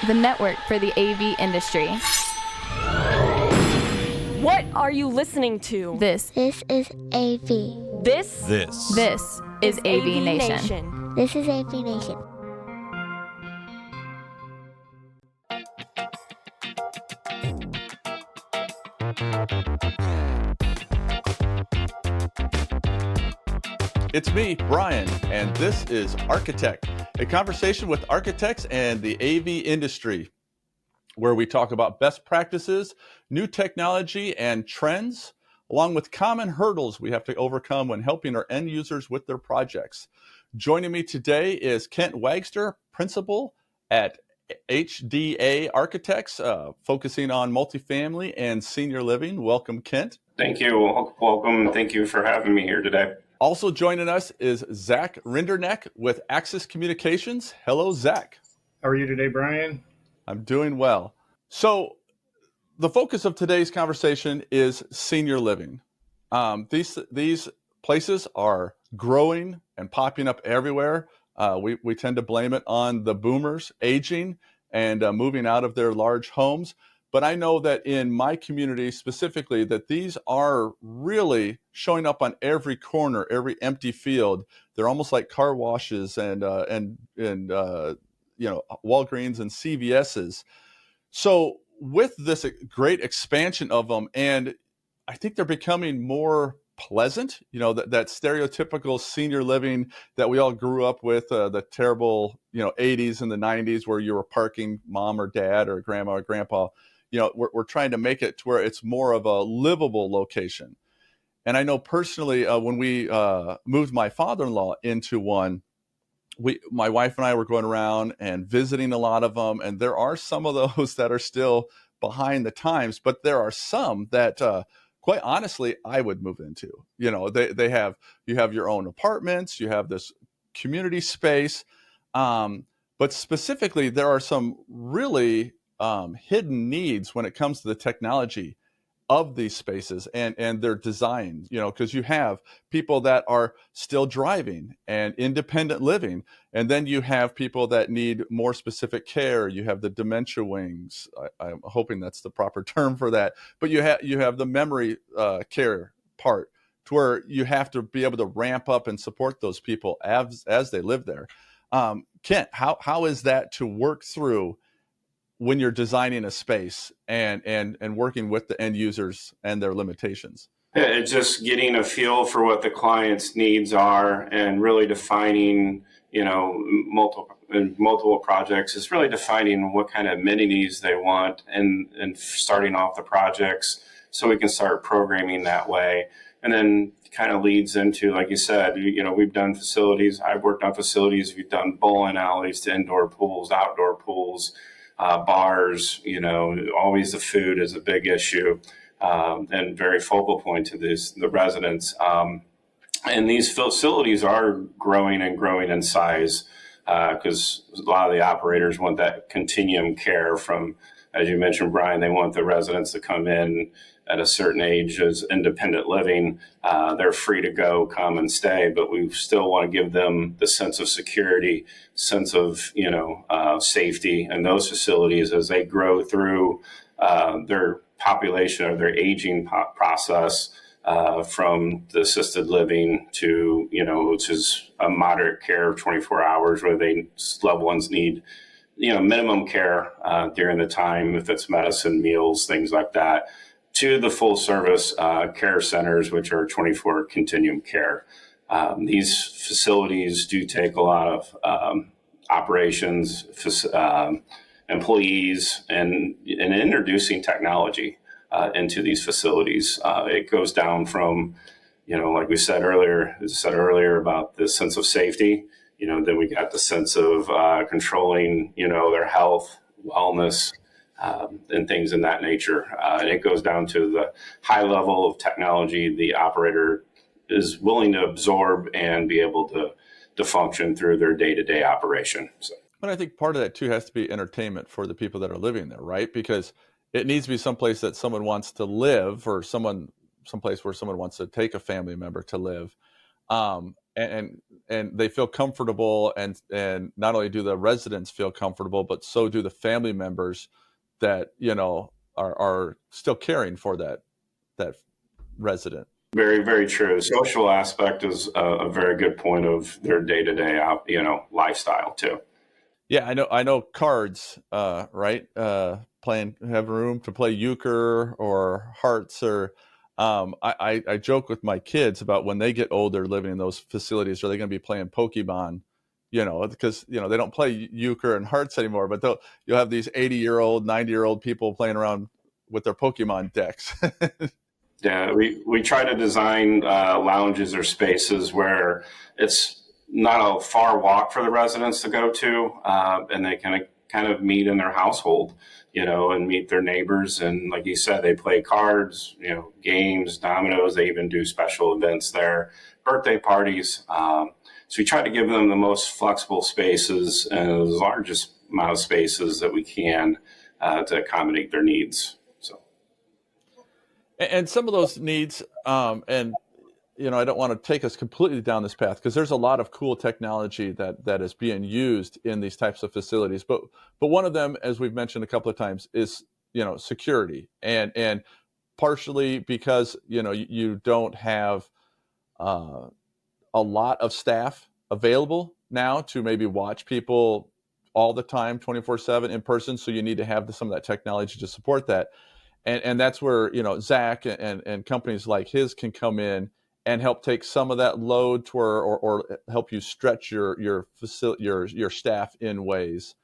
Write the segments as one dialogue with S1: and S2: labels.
S1: the network for the AV industry.
S2: What are you listening to?
S1: This
S3: is AV.
S2: This
S1: is AVNation.
S3: This is AVNation.
S4: It's me, Brian, and this is ArchiTech, a conversation with architects and the AV industry, where we talk about best practices, new technology, and trends, along with common hurdles we have to overcome when helping our end users with their projects. Joining me today is Kent Wagster, principal at HDA Architects, focusing on multifamily and senior living. Welcome, Kent.
S5: Thank you. Welcome. Thank you for having me here today.
S4: Also joining us is Zac Rinderknecht with Axis Communications. Hello, Zac.
S6: How are you today, Brian?
S4: I'm doing well. So the focus of today's conversation is senior living. These places are growing and popping up everywhere. We tend to blame it on the boomers aging and moving out of their large homes. But I know that in my community specifically, that these are really showing up on every corner, every empty field. They're almost like car washes and Walgreens and CVS's. So with this great expansion of them, and I think they're becoming more pleasant, that stereotypical senior living that we all grew up with, the terrible, 80s and the 90s where you were parking mom or dad or grandma or grandpa. We're trying to make it to where it's more of a livable location. And I know personally, when we moved my father-in-law into one, my wife and I were going around and visiting a lot of them. And there are some of those that are still behind the times, but there are some that, quite honestly, I would move into. You have your own apartments, you have this community space. But specifically, there are some really hidden needs when it comes to the technology of these spaces and their design, because you have people that are still driving and independent living. And then you have people that need more specific care. You have the dementia wings. I'm hoping that's the proper term for that. But you have the memory care part to where you have to be able to ramp up and support those people as they live there. Kent, how is that to work through when you're designing a space and working with the end users and their limitations?
S5: It's just getting a feel for what the client's needs are and really defining, multiple projects is really defining what kind of amenities they want and starting off the projects so we can start programming that way. And then kind of leads into, like you said, we've done facilities. I've worked on facilities. We've done bowling alleys to indoor pools, outdoor pools, bars, always the food is a big issue and very focal point to the residents. And these facilities are growing in size because a lot of the operators want that continuum care from, as you mentioned, Brian, they want the residents to come in at a certain age as independent living. They're free to go, come and stay, but we still want to give them the sense of security, sense of, safety in those facilities as they grow through their population or their aging process from the assisted living to, which is a moderate care of 24 hours where loved ones need, minimum care during the time, if it's medicine, meals, things like that, to the full service care centers, which are 24 continuum care. These facilities do take a lot of operations, employees, and introducing technology into these facilities. It goes down from, like we said earlier about the sense of safety, then we got the sense of controlling, their health, wellness, and things in that nature. And it goes down to the high level of technology the operator is willing to absorb and be able to function through their day-to-day operation. So.
S4: But I think part of that too has to be entertainment for the people that are living there, right? Because it needs to be someplace that someone wants to live or someplace where someone wants to take a family member to live. And they feel comfortable, and not only do the residents feel comfortable, but so do the family members that are still caring for that resident.
S5: Very, very true. The social aspect is a very good point of their day-to-day, lifestyle too.
S4: Yeah, I know cards, right? Have room to play euchre or hearts, or I joke with my kids about when they get older living in those facilities, are they going to be playing Pokemon? Because they don't play euchre and hearts anymore, but you'll have these 80-year-old, 90-year-old people playing around with their Pokemon decks.
S5: Yeah, we try to design lounges or spaces where it's not a far walk for the residents to go to, and they can kind of meet in their household, and meet their neighbors. And like you said, they play cards, games, dominoes. They even do special events there, birthday parties. So we try to give them the most flexible spaces and the largest amount of spaces that we can to accommodate their needs.
S4: And some of those needs, and I don't want to take us completely down this path, because there's a lot of cool technology that is being used in these types of facilities. But one of them, as we've mentioned a couple of times, is security, and partially because you don't have a lot of staff available now to maybe watch people all the time, 24/7 in person. So you need to have some of that technology to support that. And that's where, Zac and companies like his can come in and help take some of that load to or help you stretch your facility, your staff in ways.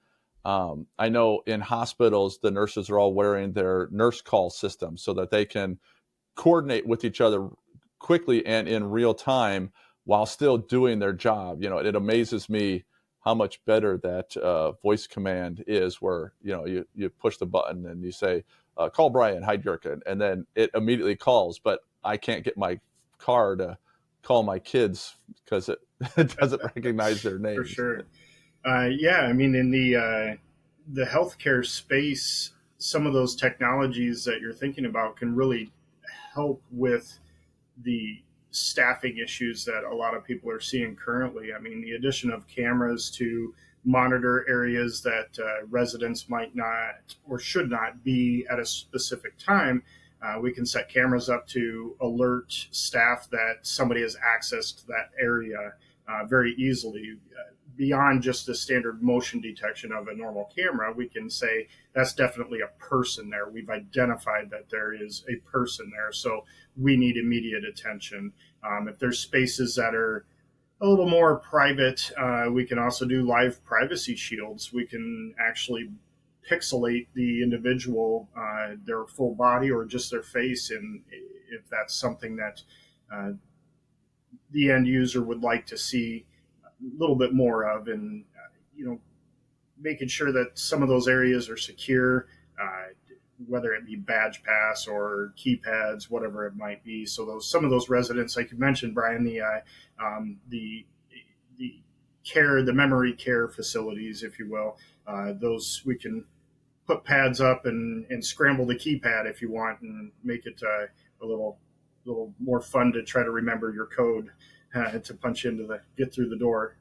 S4: I know in hospitals, the nurses are all wearing their nurse call system so that they can coordinate with each other quickly and in real time while still doing their job. It amazes me how much better that voice command is, where you push the button and you say, call Brian Heidgerken, and then it immediately calls, but I can't get my car to call my kids because it doesn't recognize their names.
S6: For sure. I mean, in the healthcare space, some of those technologies that you're thinking about can really help with the staffing issues that a lot of people are seeing currently. I mean, the addition of cameras to monitor areas that residents might not or should not be at a specific time. We can set cameras up to alert staff that somebody has accessed that area very easily. Beyond just the standard motion detection of a normal camera, we can say that's definitely a person there. We've identified that there is a person there, so we need immediate attention. If there's spaces that are a little more private, we can also do live privacy shields. We can actually pixelate the individual, their full body or just their face, and if that's something that the end user would like to see a little bit more of, and making sure that some of those areas are secure, whether it be badge pass or keypads, whatever it might be. So some of those residents, like you mentioned, Brian, the memory care facilities, if you will, those we can put pads up and scramble the keypad if you want, and make it a little more fun to try to remember your code to punch get through the door.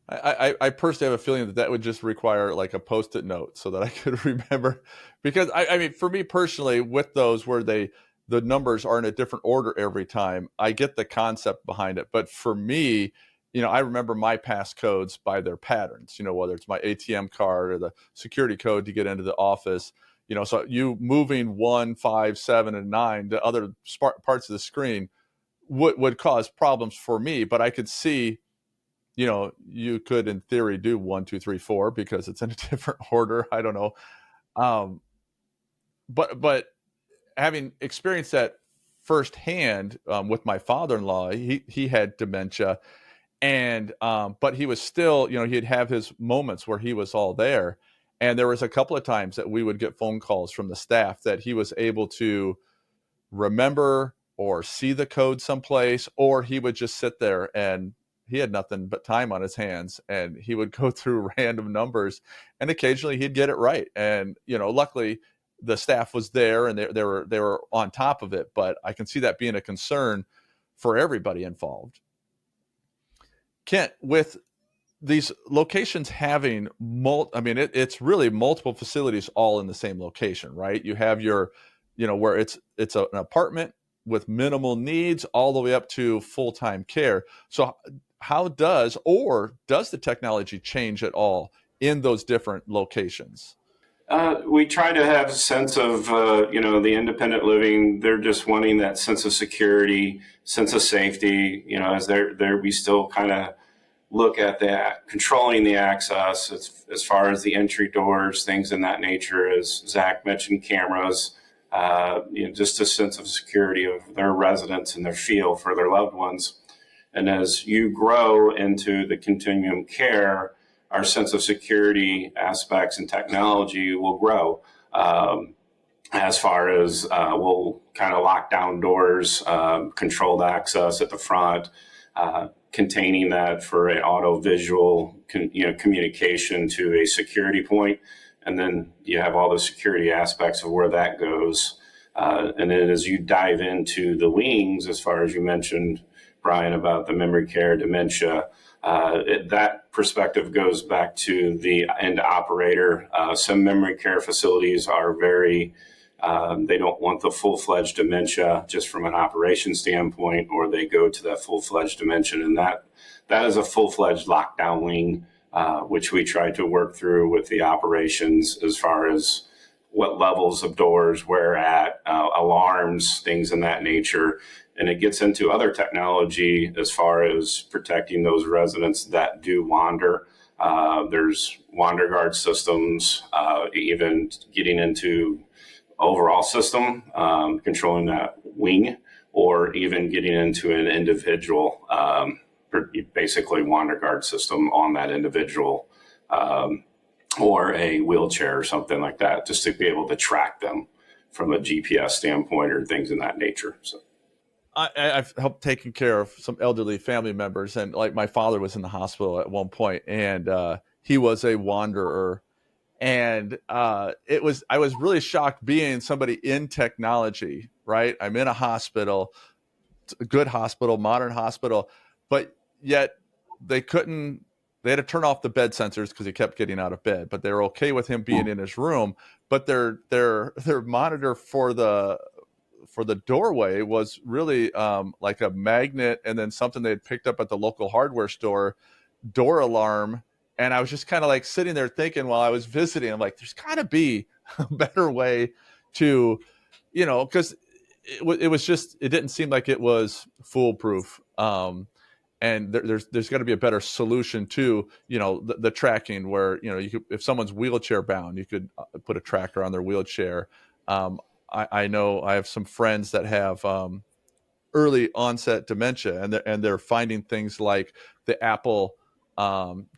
S4: I personally have a feeling that would just require like a Post-it note so that I could remember, because I mean, for me personally, with those where the numbers are in a different order every time, I get the concept behind it. But for me, I remember my passcodes by their patterns, whether it's my ATM card or the security code to get into the office, so you moving 1, 5, 7, and 9 to other parts of the screen would cause problems for me. But I could see, you could in theory do 1, 2, 3, 4 because it's in a different order. I don't know. But having experienced that firsthand with my father-in-law, he had dementia, and but he was still, he'd have his moments where he was all there. And there was a couple of times that we would get phone calls from the staff that he was able to remember or see the code someplace, or he would just sit there and he had nothing but time on his hands, and he would go through random numbers, and occasionally he'd get it right. And, luckily the staff was there and they were on top of it, but I can see that being a concern for everybody involved. Kent, with these locations having it's really multiple facilities all in the same location, right? You have your, where it's an apartment with minimal needs all the way up to full-time care. So how does the technology change at all in those different locations?
S5: We try to have a sense of, the independent living. They're just wanting that sense of security, sense of safety. As we still kind of look at that, controlling the access as far as the entry doors, things in that nature. As Zach mentioned, cameras, just a sense of security of their residents and their feel for their loved ones. And as you grow into the continuum care, our sense of security aspects and technology will grow. As far as we'll kind of lock down doors, controlled access at the front, containing that for an auto-visual communication to a security point. And then you have all the security aspects of where that goes. And then as you dive into the wings, as far as you mentioned, Brian, about the memory care, dementia, that perspective goes back to the end operator. Some memory care facilities are very, they don't want the full-fledged dementia just from an operation standpoint, or they go to that full-fledged dementia. And that is a full-fledged lockdown wing, which we try to work through with the operations as far as what levels of doors, where at, alarms, things in that nature. And it gets into other technology as far as protecting those residents that do wander. There's wander guard systems, even getting into overall system, controlling that wing, or even getting into an individual, basically wander guard system on that individual, or a wheelchair or something like that, just to be able to track them from a GPS standpoint or things in that nature. So.
S4: I've helped taking care of some elderly family members, and like my father was in the hospital at one point, and he was a wanderer, and I was really shocked being somebody in technology. Right, I'm in a hospital, a good hospital, modern hospital, but yet they had to turn off the bed sensors because he kept getting out of bed. But they were okay with him being in his room. But their monitor for the doorway was really like a magnet, and then something they had picked up at the local hardware store, door alarm. And I was just kind of like sitting there thinking while I was visiting, I'm like, there's got to be a better way to, because it didn't seem like it was foolproof. And there's got to be a better solution to, the tracking where, you could, if someone's wheelchair bound, you could put a tracker on their wheelchair. I know I have some friends that have early onset dementia, and they're finding things like the Apple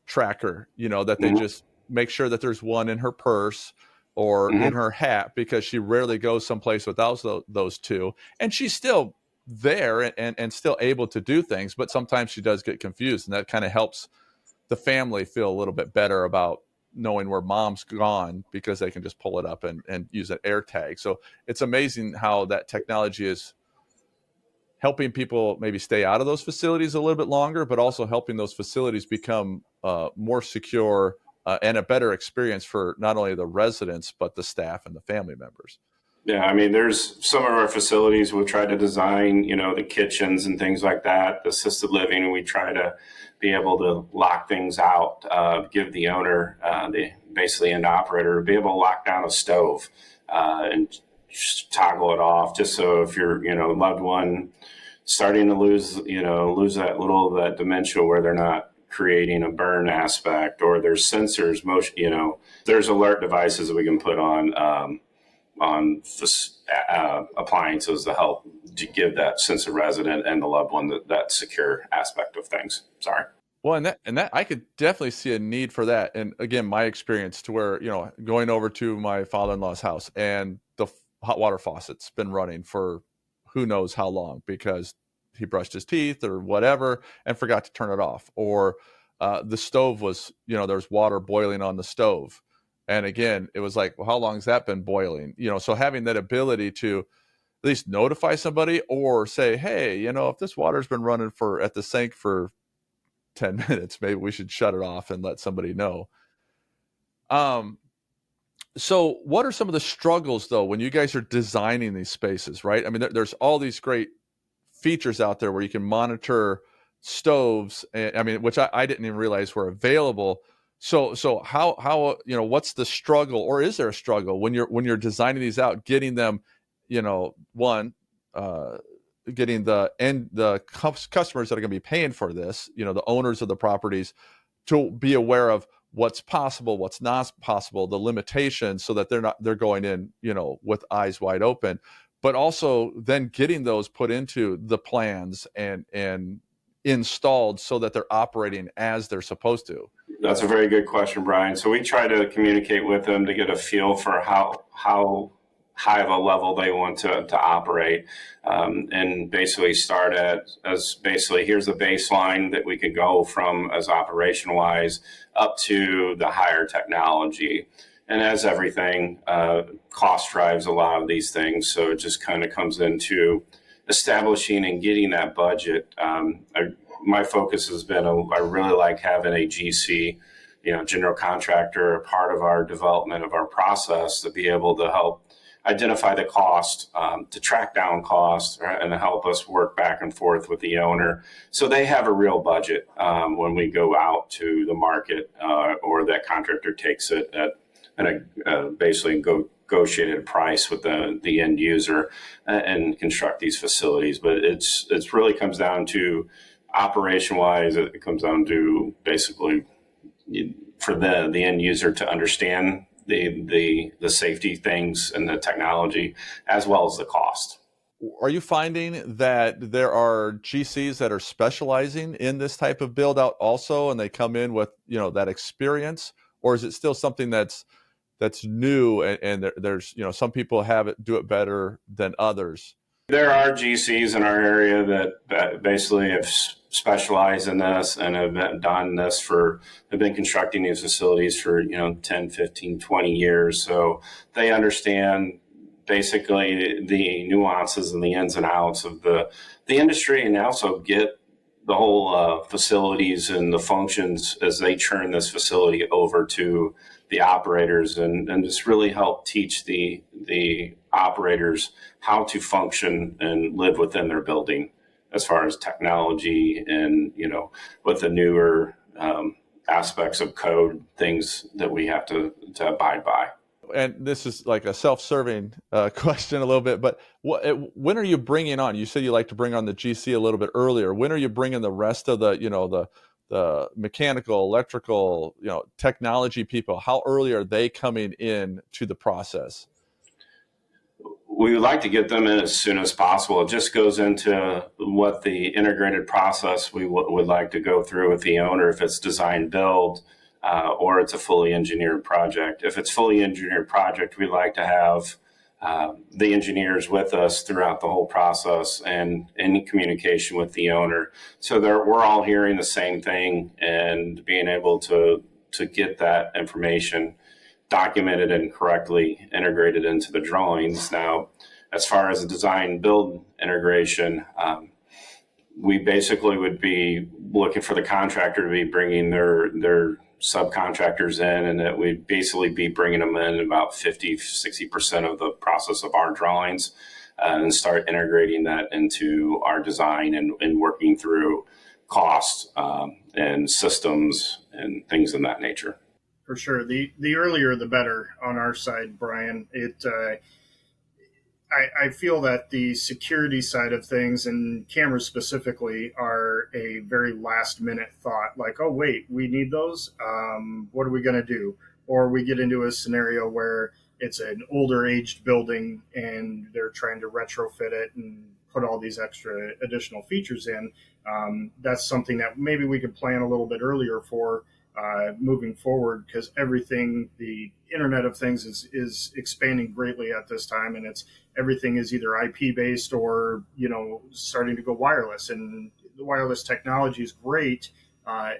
S4: tracker, that they just make sure that there's one in her purse or in her hat, because she rarely goes someplace without those two. And she's still there and still able to do things, but sometimes she does get confused, and that kind of helps the family feel a little bit better about knowing where mom's gone, because they can just pull it up and use an air tag. So it's amazing how that technology is helping people maybe stay out of those facilities a little bit longer, but also helping those facilities become more secure and a better experience for not only the residents, but the staff and the family members.
S5: Yeah, I mean, there's some of our facilities we try to design, the kitchens and things like that, the assisted living, and we try to be able to lock things out, give the owner, basically an operator, be able to lock down a stove and just toggle it off, just so if your loved one starting to lose that dementia where they're not creating a burn aspect, or there's sensors, motion, there's alert devices that we can put on appliances to help to give that sense of resident and the loved one that secure aspect of things. Sorry.
S4: Well, and that I could definitely see a need for that. And again, my experience to where, going over to my father-in-law's house, and the hot water faucet's been running for who knows how long, because he brushed his teeth or whatever and forgot to turn it off. Or the stove was, there's water boiling on the stove. And again, it was like, well, how long has that been boiling? So having that ability to at least notify somebody, or say, hey, if this water's been running at the sink for 10 minutes. Maybe we should shut it off and let somebody know. So what are some of the struggles, though, when you guys are designing these spaces, right? I mean, there's all these great features out there where you can monitor stoves, which I didn't even realize were available. So how what's the struggle, or is there a struggle when you're designing these out, getting them, getting the customers that are going to be paying for this, the owners of the properties, to be aware of what's possible, what's not possible, the limitations, so that they're going in, with eyes wide open, but also then getting those put into the plans and installed so that they're operating as they're supposed to.
S5: That's a very good question, Brian. So we try to communicate with them to get a feel for how high of a level they want to operate, and basically start as here's the baseline that we could go from as operation wise up to the higher technology. And as everything, cost drives a lot of these things. So it just kind of comes into establishing and getting that budget. My focus has been, I really like having a GC, general contractor, a part of our development of our process, to be able to help identify the cost, to track down costs, and to help us work back and forth with the owner, so they have a real budget when we go out to the market, or that contractor takes it at basically negotiated price with the end user, and construct these facilities. But it's really comes down to operation wise. It comes down to basically for the end user to understand the safety things and the technology, as well as the cost.
S4: Are you finding that there are GCs that are specializing in this type of build out also, and they come in with that experience, or is it still something that's new, and there's some people do it better than others?
S5: There are GCs in our area that basically have specialized in this and have been constructing these facilities for 10, 15, 20 years. So they understand basically the nuances and the ins and outs of the industry, and also get the whole facilities and the functions as they turn this facility over to the operators, and just really help teach the operators how to function and live within their building, as far as technology and with the newer aspects of code, things that we have to abide by.
S4: And this is like a self-serving question a little bit, but when are you bringing on? You said you like to bring on the GC a little bit earlier. When are you bringing the rest of the mechanical, electrical, technology people? How early are they coming in to the process?
S5: We would like to get them in as soon as possible. It just goes into what the integrated process we would like to go through with the owner, if it's design build, or it's a fully engineered project. If it's fully engineered project, we like to have the engineers with us throughout the whole process and in communication with the owner. So we're all hearing the same thing and being able to get that information documented and correctly integrated into the drawings. Now, as far as the design build integration, we basically would be looking for the contractor to be bringing their subcontractors in, and that we'd basically be bringing them in about 50-60% of the process of our drawings, and start integrating that into our design and working through cost and systems and things of that nature.
S6: For sure. The earlier the better on our side, Brian. I feel that the security side of things, and cameras specifically, are a very last minute thought. Like, oh, wait, we need those? What are we going to do? Or we get into a scenario where it's an older aged building and they're trying to retrofit it and put all these extra additional features in. That's something that maybe we could plan a little bit earlier for moving forward, because the Internet of Things is expanding greatly at this time, and everything is either IP based or starting to go wireless. And the wireless technology is great.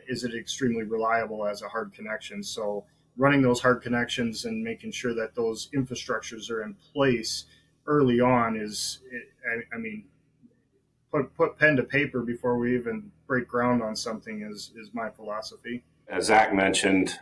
S6: Is it extremely reliable as a hard connection? So running those hard connections and making sure that those infrastructures are in place early on put pen to paper before we even break ground on something is my philosophy.
S5: As Zach mentioned,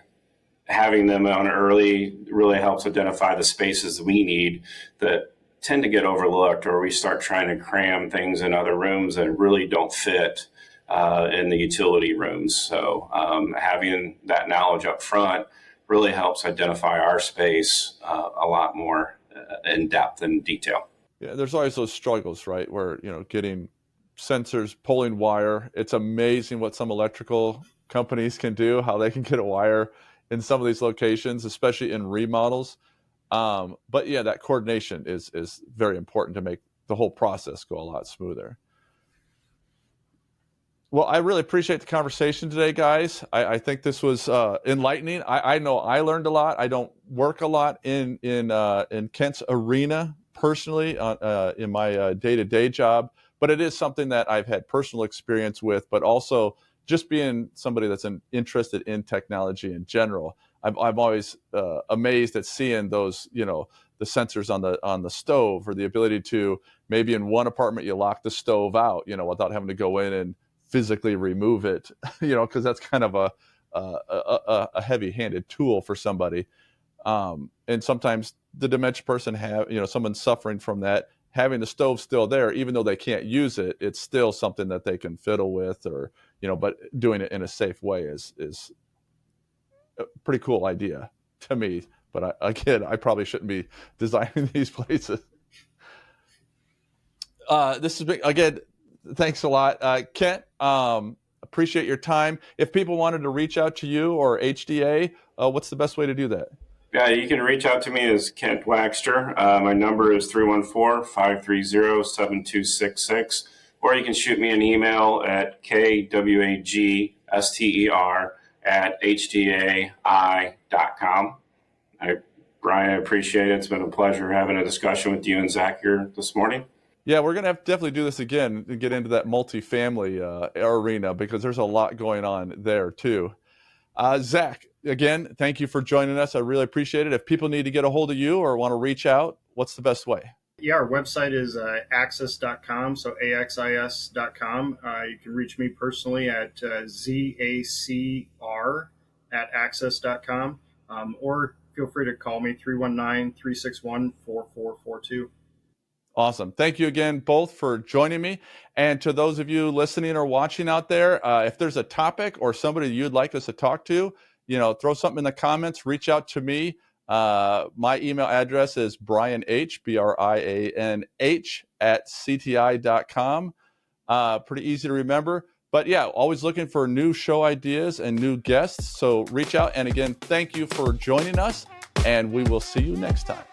S5: having them on early really helps identify the spaces we need that tend to get overlooked, or we start trying to cram things in other rooms that really don't fit in the utility rooms. So having that knowledge up front really helps identify our space a lot more in depth and detail.
S4: Yeah, there's always those struggles, right? Where, getting sensors, pulling wire. It's amazing what some electrical companies can do, how they can get a wire in some of these locations, especially in remodels. But yeah, that coordination is very important to make the whole process go a lot smoother. Well, I really appreciate the conversation today, guys. I think this was enlightening. I know I learned a lot. I don't work a lot in Kent's arena personally in my day-to-day job, but it is something that I've had personal experience with, but also just being somebody that's interested in technology in general. I'm always amazed at seeing those, the sensors on the stove, or the ability to, maybe in one apartment you lock the stove out, without having to go in and physically remove it, because that's kind of a heavy-handed tool for somebody. And sometimes the dementia person someone suffering from that, having the stove still there, even though they can't use it, it's still something that they can fiddle with, or, but doing it in a safe way is a pretty cool idea to me. But I probably shouldn't be designing these places. This has been, again, thanks a lot, Kent. Appreciate your time. If people wanted to reach out to you or HDA, what's the best way to do that?
S5: Yeah, you can reach out to me as Kent Wagster. My number is 314-530-7266, or you can shoot me an email at kwagster@hdai.com. Brian, I appreciate it. It's been a pleasure having a discussion with you and Zach here this morning.
S4: Yeah, we're going to have to definitely do this again and get into that multifamily arena, because there's a lot going on there too. Zach, again, thank you for joining us. I really appreciate it. If people need to get a hold of you or want to reach out, what's the best way?
S6: Yeah, our website is axis.com, so AXIS.com. You can reach me personally at zacr@axis.com, or feel free to call me 319-361-4442.
S4: Awesome. Thank you again both for joining me. And to those of you listening or watching out there, if there's a topic or somebody you'd like us to talk to, throw something in the comments, reach out to me. My email address is brianh, BRIANH @cti.com. Pretty easy to remember. But yeah, always looking for new show ideas and new guests. So reach out. And again, thank you for joining us, and we will see you next time.